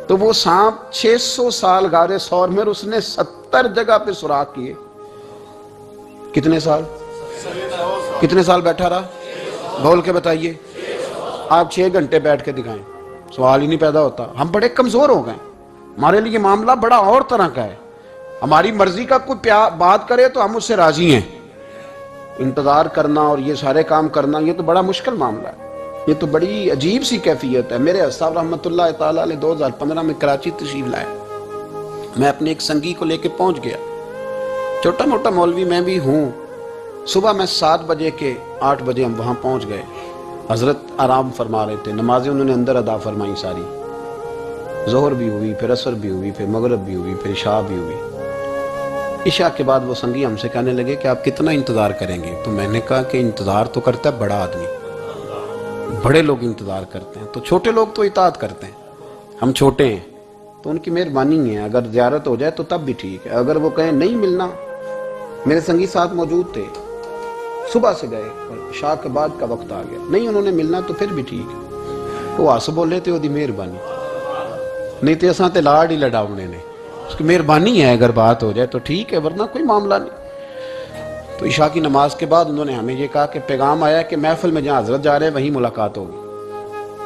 تو وہ سانپ 600 سال غار ثور میں، اس نے 70 جگہ پہ سوراخ کیے۔ کتنے سال بیٹھا رہا؟ بول کے بتائیے، آپ 6 گھنٹے بیٹھ کے دکھائیں، سوال ہی نہیں پیدا ہوتا۔ ہم بڑے کمزور ہو گئے، ہمارے لیے معاملہ بڑا اور طرح کا ہے، ہماری مرضی کا کوئی بات کرے تو ہم اس سے راضی ہیں، انتظار کرنا اور یہ سارے کام کرنا یہ تو بڑا مشکل معاملہ ہے، یہ تو بڑی عجیب سی کیفیت ہے۔ میرے صاحب رحمۃ اللہ تعالیٰ علیہ 2015 میں کراچی تشریف لائے، میں اپنے ایک سنگی کو لے کے پہنچ گیا، چھوٹا موٹا مولوی میں بھی ہوں۔ صبح میں 7 بجے کے 8 بجے ہم وہاں پہنچ گئے، حضرت آرام فرما رہے تھے، نمازیں انہوں نے اندر ادا فرمائی ساری، ظہر بھی ہوئی، پھر عصر بھی ہوئی، پھر مغرب بھی ہوئی، پھر عشاء بھی ہوئی۔ عشاء کے بعد وہ سنگی ہم سے کہنے لگے کہ آپ کتنا انتظار کریں گے؟ تو میں نے کہا کہ انتظار تو کرتا ہے بڑا آدمی، بڑے لوگ انتظار کرتے ہیں، تو چھوٹے لوگ تو اطاعت کرتے ہیں، ہم چھوٹے ہیں تو ان کی مہربانی ہے، اگر زیارت ہو جائے تو تب بھی ٹھیک ہے، اگر وہ کہیں نہیں ملنا، میرے سنگی ساتھ موجود تھے، صبح سے گئے اور عشاء کے بعد کا وقت آ گیا، نہیں انہوں نے ملنا تو پھر بھی ٹھیک ہے، وہ آس بولے تھے وہ دی مہربانی، نہیں تو اساں تے لاڑ ہی لڑاؤنے نے، اس کی مہربانی ہے، اگر بات ہو جائے تو ٹھیک ہے ورنہ کوئی معاملہ نہیں۔ تو عشاء کی نماز کے بعد انہوں نے ہمیں یہ کہا کہ پیغام آیا کہ محفل میں جہاں حضرت جا رہے ہیں وہیں ملاقات ہوگی،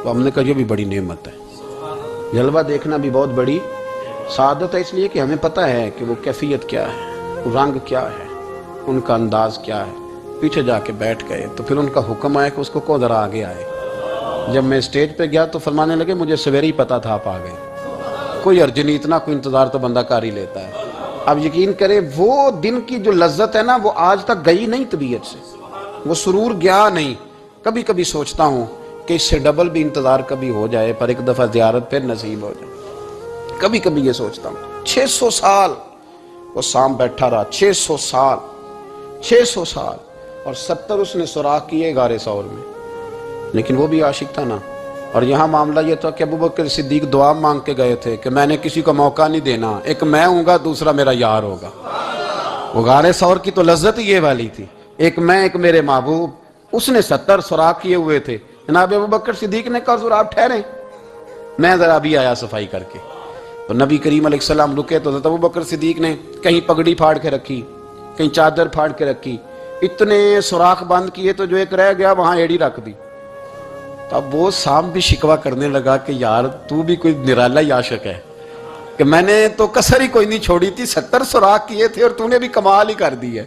تو ہم نے کہا یہ بھی بڑی نعمت ہے، جلوہ دیکھنا بھی بہت بڑی سعادت ہے، اس لیے کہ ہمیں پتہ ہے کہ وہ کیفیت کیا ہے، رنگ کیا ہے، ان کا انداز کیا ہے۔ پیچھے جا کے بیٹھ گئے تو پھر ان کا حکم آیا کہ اس کو ذرا آگے آئے۔ جب میں اسٹیج پہ گیا تو فرمانے لگے مجھے سویرے ہی پتا تھا آپ آ گئے، کوئی عرض نہیں، اتنا کوئی انتظار تو بندہ کر ہی لیتا ہے۔ اب یقین کریں وہ دن کی جو لذت ہے نا وہ آج تک گئی نہیں طبیعت سے، وہ سرور گیا نہیں۔ کبھی کبھی سوچتا ہوں کہ اس سے ڈبل بھی انتظار کبھی ہو جائے پر ایک دفعہ زیارت پھر نصیب ہو جائے، کبھی کبھی یہ سوچتا ہوں۔ 600 سال وہ سام بیٹھا رہا، 600 سال، 600 سال، اور 70 اس نے سوراخ کیے غار ثور میں، لیکن وہ بھی عاشق تھا نا۔ اور یہاں معاملہ یہ تھا کہ ابوبکر صدیق دعا مانگ کے گئے تھے کہ میں نے کسی کو موقع نہیں دینا، ایک میں ہوں گا دوسرا میرا یار ہوگا۔ وہ غار ثور کی تو لذت یہ والی تھی، ایک میں ایک میرے محبوب۔ اس نے 70 سوراخ کیے ہوئے تھے، جناب ابوبکر صدیق نے کہا حضور آپ ٹھہریں، میں ذرا بھی آیا صفائی کر کے۔ تو نبی کریم علیہ السلام رکے تو حضرت ابوبکر صدیق نے کہیں پگڑی پھاڑ کے رکھی، کہیں چادر پھاڑ کے رکھی، اتنے سوراخ بند کیے تو جو ایک رہ گیا وہاں ایڑی رکھ دی۔ تو اب وہ سام بھی شکوہ کرنے لگا کہ یار تو بھی کوئی نرالا ہی عاشق ہے کہ میں نے تو کسر ہی کوئی نہیں چھوڑی تھی، 70 سوراخ کیے تھے اور تو نے بھی کمال ہی کر دی ہے،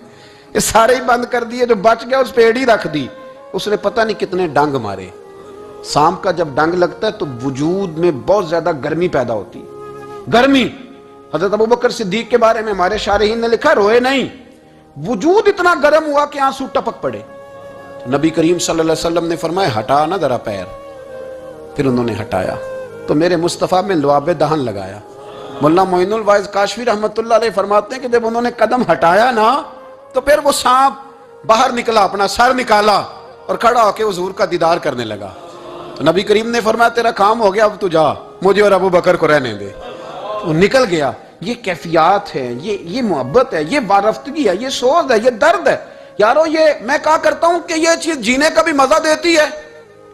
یہ سارے ہی بند کر دیے، جو بچ گیا اس پہ ایڑی رکھ دی۔ اس نے پتہ نہیں کتنے ڈنگ مارے۔ سام کا جب ڈنگ لگتا ہے تو وجود میں بہت زیادہ گرمی پیدا ہوتی ہے، گرمی۔ حضرت ابوبکر صدیق کے بارے میں ہمارے شارحین نے لکھا روئے نہیں، وجود اتنا گرم ہوا کہ آنسو ٹپک پڑے۔ نبی کریم صلی اللہ علیہ وسلم نے فرمایا ہٹا نا ذرا پیر، پھر انہوں نے ہٹایا تو میرے مصطفیٰ میں لعاب دہن لگایا۔ مولانا معین الواعظ کاشفی رحمۃ اللہ علیہ فرماتے ہیں کہ جب انہوں نے قدم ہٹایا نا تو پھر وہ سانپ باہر نکلا، اپنا سر نکالا اور کھڑا ہو کے حضور کا دیدار کرنے لگا۔ تو نبی کریم نے فرمایا تیرا کام ہو گیا، اب تو جا، مجھے اور ابو بکر کو رہنے دے۔ وہ نکل گیا۔ یہ کیفیات ہے، یہ محبت ہے، یہ وارفتگی ہے، یہ سوز ہے، یہ درد ہے۔ یارو یہ میں کہا کرتا ہوں کہ یہ چیز جینے کا بھی مزہ دیتی ہے،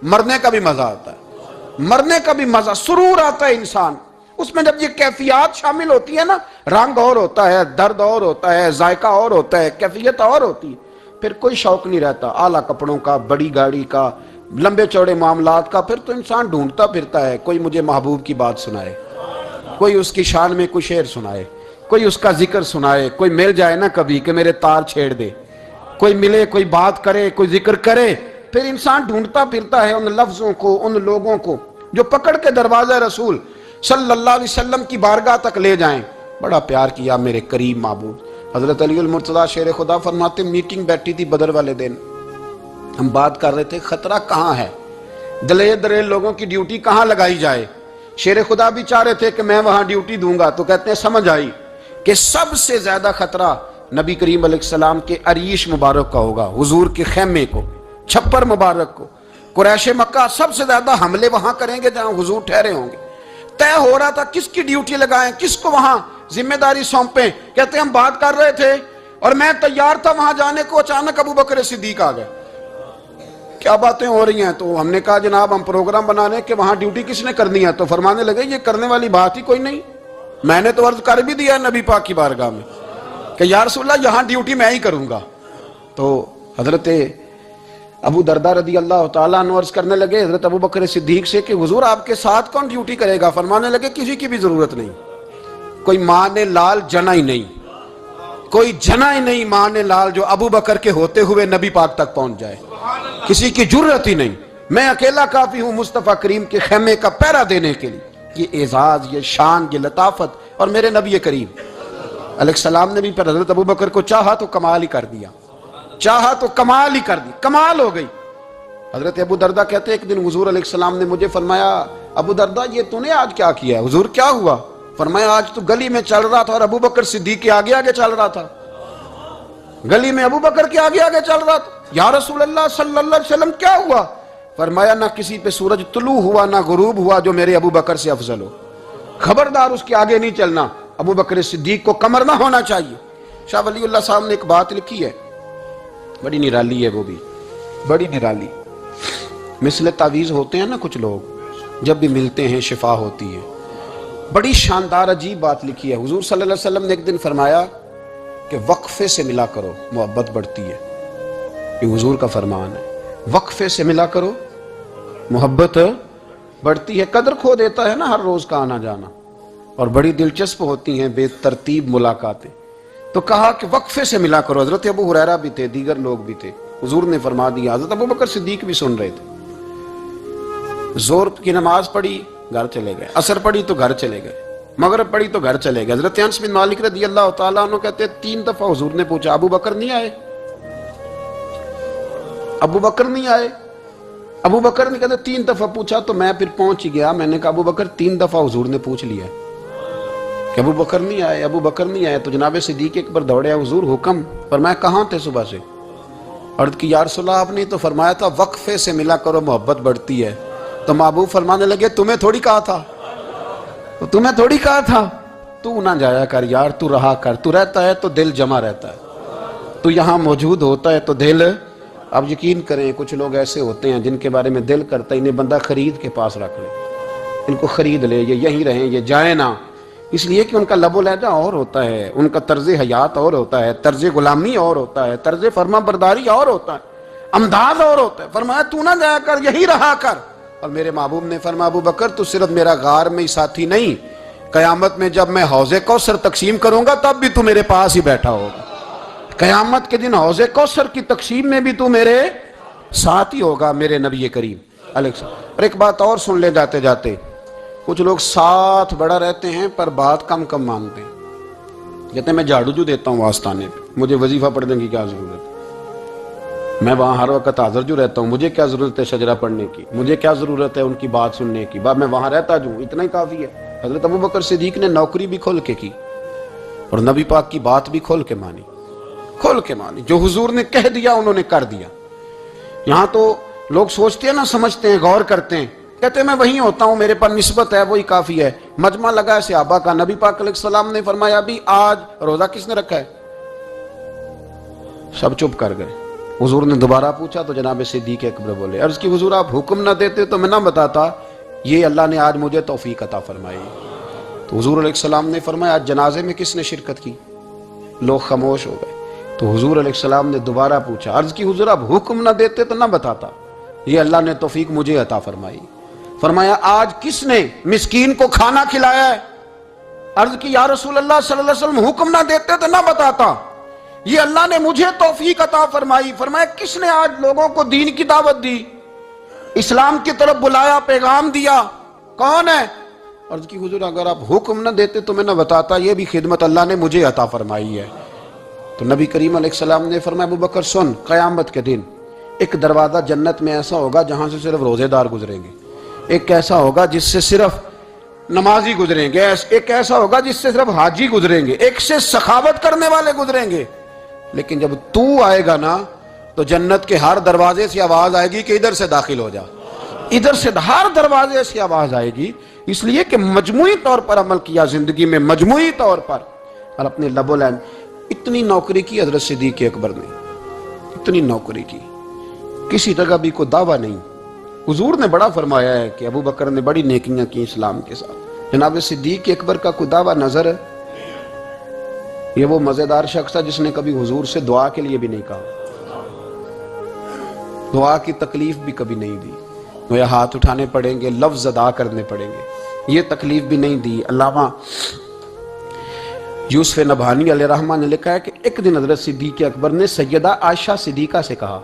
مرنے کا بھی مزہ آتا ہے، مرنے کا بھی مزہ، سرور آتا ہے انسان اس میں جب یہ کیفیات شامل ہوتی ہے نا، رنگ اور ہوتا ہے، درد اور ہوتا ہے، ذائقہ اور ہوتا ہے، کیفیت اور ہوتی ہے، پھر کوئی شوق نہیں رہتا اعلیٰ کپڑوں کا، بڑی گاڑی کا، لمبے چوڑے معاملات کا۔ پھر تو انسان ڈھونڈتا پھرتا ہے کوئی مجھے محبوب کی بات سنائے، کوئی اس کی شان میں کوئی شعر سنائے، کوئی اس کا ذکر سنائے، کوئی مل جائے نا کبھی کہ میرے تار چھیڑ دے، کوئی ملے، کوئی بات کرے، کوئی ذکر کرے۔ پھر انسان ڈھونڈتا پھرتا ہے ان لفظوں کو، ان لوگوں کو جو پکڑ کے دروازہ رسول صلی اللہ علیہ وسلم کی بارگاہ تک لے جائیں۔ بڑا پیار کیا میرے کریم معبود۔ حضرت علی المرتضیٰ شیر خدا فرماتے میٹنگ بیٹھی تھی بدر والے دن، ہم بات کر رہے تھے خطرہ کہاں ہے، دلیر دلیر لوگوں کی ڈیوٹی کہاں لگائی جائے۔ شیر خدا بھی چاہ رہے تھے کہ میں وہاں ڈیوٹی دوں گا، تو کہتے ہیں سمجھ آئی کہ سب سے زیادہ خطرہ نبی کریم علیہ السلام کے عریش مبارک کا ہوگا، حضور کے خیمے کو، چھپر مبارک کو۔ قریش مکہ سب سے زیادہ حملے وہاں کریں گے جہاں حضور ٹھہرے ہوں گے۔ طے ہو رہا تھا کس کی ڈیوٹی لگائیں، کس کو وہاں ذمہ داری سونپیں۔ کہتے ہیں ہم بات کر رہے تھے اور میں تیار تھا وہاں جانے کو، اچانک ابو بکر صدیق آ گئے۔ کیا باتیں ہو رہی ہیں؟ تو ہم نے کہا جناب ہم پروگرام بنا رہے ہیں کہ وہاں ڈیوٹی کس نے کرنی ہے۔ تو فرمانے لگے یہ کرنے والی بات ہی کوئی نہیں، میں نے تو عرض کر بھی دیا نبی پاک کی بارگاہ میں کہ یا رسول اللہ یہاں ڈیوٹی میں ہی کروں گا۔ تو حضرت ابو دردہ رضی اللہ تعالیٰ عنہ عرض کرنے لگے حضرت ابو بکر صدیق سے کہ حضور آپ کے ساتھ کون ڈیوٹی کرے گا؟ فرمانے لگے کسی کی بھی ضرورت نہیں، کوئی ماں نے لال جنا ہی نہیں، کوئی جنا ہی نہیں ماں نے لال جو ابو بکر کے ہوتے ہوئے نبی پاک تک پہنچ جائے، کسی کی جرت ہی نہیں، میں اکیلا کافی ہوں مصطفیٰ کریم کے خیمے کا پہرا دینے کے لیے۔ یہ اعزاز، یہ شان، یہ لطافت، اور میرے نبی کریم علیہ السلام نے بھی پھر حضرت ابو بکر کو چاہا تو کمال ہی کر دیا، چاہا تو کمال ہی کر دی، کمال ہو گئی۔ حضرت ابو دردہ کہتے ہیں ایک دن حضور علیہ السلام نے مجھے فرمایا ابو دردہ یہ تو نے آج کیا کیا ہے؟ حضور کیا ہوا؟ فرمایا آج تو گلی میں چل رہا تھا اور ابو بکر صدیق کے آگے آگے چل رہا تھا، گلی میں ابو بکر کے آگے آگے چل رہا تھا۔ یا رسول اللہ صلی اللہ علیہ وسلم کیا ہوا؟ فرمایا نہ کسی پہ سورج طلوع ہوا نہ غروب ہوا جو میرے ابو بکر سے افضل ہو، خبردار اس کے آگے نہیں چلنا، ابو بکر صدیق کو کمر نہ ہونا چاہیے۔ شاہ ولی اللہ صاحب نے ایک بات لکھی ہے، بڑی نرالی ہے، وہ بھی بڑی نرالی۔ مثل تعویذ ہوتے ہیں نا کچھ لوگ، جب بھی ملتے ہیں شفا ہوتی ہے، بڑی شاندار عجیب بات لکھی ہے۔ حضور صلی اللہ علیہ وسلم نے ایک دن فرمایا کہ وقفے سے ملا کرو محبت بڑھتی ہے، یہ حضور کا فرمان ہے، وقفے سے ملا کرو محبت بڑھتی ہے۔ قدر کھو دیتا ہے نا ہر روز کا آنا جانا، اور بڑی دلچسپ ہوتی ہیں بے ترتیب ملاقاتیں، تو کہا کہ وقفے سے ملا کرو۔ حضرت ابو ہریرہ بھی تھے، دیگر لوگ بھی تھے، حضور نے فرما دیا۔ حضرت ابو بکر صدیق بھی سن رہے تھے۔ زور کی نماز پڑھی گھر چلے گئے، عصر پڑھی تو گھر چلے گئے، مغرب پڑھی تو گھر چلے گئے۔ حضرت انس بن مالک رضی اللہ تعالیٰ عنہ کہتے 3 دفعہ حضور نے پوچھا ابو بکر نہیں آئے؟ ابو بکر نہیں آئے؟ ابو بکر نے کہتے 3 دفعہ پوچھا تو میں پھر پہنچ گیا، میں نے کہا ابو بکر 3 دفعہ حضور نے پوچھ لیا کہ ابو بکر نہیں آئے، ابو بکر نہیں آئے۔ تو جناب صدیق اکبر دوڑے، حضور حکم؟ فرمایا کہاں تھے صبح سے؟ عرض کی یا رسول اللہ آپ نے تو فرمایا تھا وقفے سے ملا کرو محبت بڑھتی ہے۔ تو محبوب فرمانے لگے تمہیں تھوڑی کہا تھا، تمہیں تھوڑی کہا تھا، تو نہ جایا کر یار، تو رہا کر، تو رہتا ہے تو دل جمع رہتا ہے، تو یہاں موجود ہوتا ہے تو دل۔ اب یقین کریں کچھ لوگ ایسے ہوتے ہیں جن کے بارے میں دل کرتا ہے انہیں بندہ خرید کے پاس رکھ لے، ان کو خرید لے، یہ یہیں رہیں، یہ جائیں نہ، اس لیے کہ ان کا لب و لہجہ اور ہوتا ہے، ان کا طرز حیات اور ہوتا ہے، طرز غلامی اور ہوتا ہے، طرز فرما برداری اور ہوتا ہے، انداز اور ہوتا ہے۔ فرمایا تو نہ جایا کر، یہی رہا کر۔ اور میرے محبوب نے فرمایا ابو بکر تو صرف میرا غار میں ہی ساتھی نہیں، قیامت میں جب میں حوض کوثر تقسیم کروں گا تب بھی تو میرے پاس ہی بیٹھا ہوگا، قیامت کے دن حوض کوثر کی تقسیم میں بھی تو میرے ساتھ ہی ہوگا، میرے نبی کریم علیہ السلام۔ اور ایک بات اور سن لے جاتے جاتے، کچھ لوگ ساتھ بڑا رہتے ہیں پر بات کم کم مانتے ہیں، کہتے ہیں میں جھاڑو جو دیتا ہوں آستانے پہ، مجھے وظیفہ پڑھنے کی کیا ضرورت ہے، میں وہاں ہر وقت حاضر جو رہتا ہوں، مجھے کیا ضرورت ہے شجرہ پڑھنے کی، مجھے کیا ضرورت ہے ان کی بات سننے کی، میں وہاں رہتا جو اتنا ہی کافی ہے۔ حضرت ابو بکر صدیق نے نوکری بھی کھول کے کی اور نبی پاک کی بات بھی کھول کے مانی، کھول کے مانی، جو حضور نے کہہ دیا انہوں نے کر دیا۔ یہاں تو لوگ سوچتے ہیں نا، سمجھتے ہیں، غور کرتے ہیں، کہتے ہیں میں وہیں ہوتا ہوں، میرے پر نسبت ہے، وہی کافی ہے۔ مجمع لگا ہے صحابہ کا، نبی پاک علیہ السلام نے فرمایا ابھی آج روزہ کس نے رکھا ہے؟ سب چپ کر گئے۔ حضور نے دوبارہ پوچھا تو جناب صدیق اکبر بولے، عرض کی حضور آپ حکم نہ دیتے تو میں نہ بتاتا، یہ اللہ نے آج مجھے توفیق عطا فرمائی۔ تو حضور علیہ السلام نے فرمایا آج جنازے میں کس نے شرکت کی؟ لوگ خاموش ہو گئے۔ تو حضور علیہ السلام نے دوبارہ پوچھا، عرض کی حضور آپ حکم نہ دیتے تو نہ بتاتا، یہ اللہ نے توفیق مجھے عطا فرمائی۔ فرمایا آج کس نے مسکین کو کھانا کھلایا ہے؟ عرض کی یا رسول اللہ صلی اللہ علیہ وسلم حکم نہ دیتے تو نہ بتاتا، یہ اللہ نے مجھے توفیق عطا فرمائی۔ فرمایا کس نے آج لوگوں کو دین کی دعوت دی، اسلام کی طرف بلایا، پیغام دیا، کون ہے؟ عرض کی حضور اگر آپ حکم نہ دیتے تو میں نہ بتاتا، یہ بھی خدمت اللہ نے مجھے عطا فرمائی ہے۔ تو نبی کریم علیہ السلام نے فرمایا ابو بکر سن، قیامت کے دن ایک دروازہ جنت میں ایسا ہوگا جہاں سے صرف روزے دار گزریں گے، ایک ایسا ہوگا جس سے صرف نمازی گزریں گے، ایک ایسا ہوگا جس سے صرف حاجی گزریں گے، ایک سے سخاوت کرنے والے گزریں گے۔ لیکن جب تو آئے گا نا تو جنت کے ہر دروازے سے آواز آئے گی کہ ادھر سے داخل ہو جا، ادھر سے، ہر دروازے سے آواز آئے گی، اس لیے کہ مجموعی طور پر عمل کیا زندگی میں، مجموعی طور پر، اور اپنے لب و لہجے۔ اتنی نوکری کی حضرت صدیق اکبر نے، اتنی نوکری کی، کسی جگہ بھی کوئی دعویٰ نہیں۔ حضور نے بڑا فرمایا ہے کہ ابو بکر نے بڑی نیکیاں کی اسلام کے ساتھ، جناب صدیق اکبر کا کوئی دعویٰ نظر ہے؟ یہ وہ مزیدار شخص تھا جس نے کبھی حضور سے دعا کے لیے بھی نہیں کہا، دعا کی تکلیف بھی کبھی نہیں دی، وہ ہاتھ اٹھانے پڑیں گے، لفظ ادا کرنے پڑیں گے، یہ تکلیف بھی نہیں دی۔ علامہ یوسف نبہانی علیہ رحمہ نے لکھا ہے کہ ایک دن حضرت صدیق اکبر نے سیدہ عائشہ صدیقہ سے کہا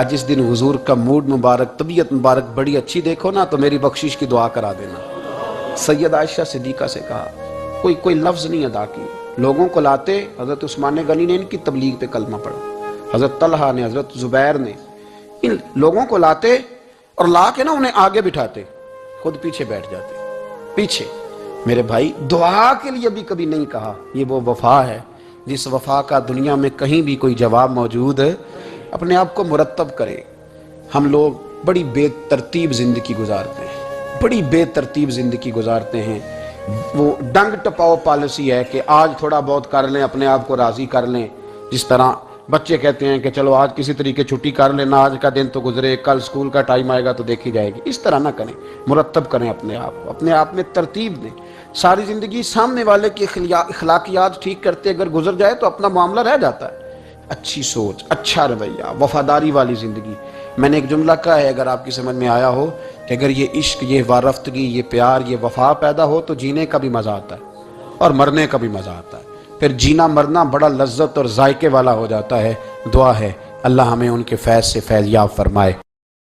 جس دن حضور کا موڈ مبارک، طبیعت مبارک بڑی اچھی دیکھو نا تو میری بخشش کی دعا کرا دینا۔ سیدہ عائشہ صدیقہ سے کہا، کوئی لفظ نہیں ادا کی، لوگوں کو لاتے، حضرت عثمان غنی نے ان کی تبلیغ پہ کلمہ پڑھا، حضرت طلحہ نے، حضرت زبیر نے، ان لوگوں کو لاتے اور لا کے نا انہیں آگے بٹھاتے، خود پیچھے بیٹھ جاتے، پیچھے۔ میرے بھائی دعا کے لیے بھی کبھی نہیں کہا، یہ وہ وفا ہے جس وفا کا دنیا میں کہیں بھی کوئی جواب موجود ہے۔ اپنے آپ کو مرتب کریں۔ ہم لوگ بڑی بے ترتیب زندگی گزارتے ہیں، بڑی بے ترتیب زندگی گزارتے ہیں۔ وہ ڈنگ ٹپاؤ پالیسی ہے کہ آج تھوڑا بہت کر لیں، اپنے آپ کو راضی کر لیں۔ جس طرح بچے کہتے ہیں کہ چلو آج کسی طریقے چھٹی کر لینا، آج کا دن تو گزرے، کل سکول کا ٹائم آئے گا تو دیکھی جائے گی۔ اس طرح نہ کریں، مرتب کریں اپنے آپ کو، اپنے آپ میں ترتیب دیں۔ ساری زندگی سامنے والے کی اخلاقیات ٹھیک کرتے اگر گزر جائے تو اپنا معاملہ رہ جاتا ہے۔ اچھی سوچ، اچھا رویہ، وفاداری والی زندگی۔ میں نے ایک جملہ کہا ہے، اگر آپ کی سمجھ میں آیا ہو، کہ اگر یہ عشق، یہ وارفتگی، یہ پیار، یہ وفا پیدا ہو تو جینے کا بھی مزہ آتا ہے اور مرنے کا بھی مزہ آتا ہے۔ پھر جینا مرنا بڑا لذت اور ذائقے والا ہو جاتا ہے۔ دعا ہے اللہ ہمیں ان کے فیض سے فیض یاب فرمائے۔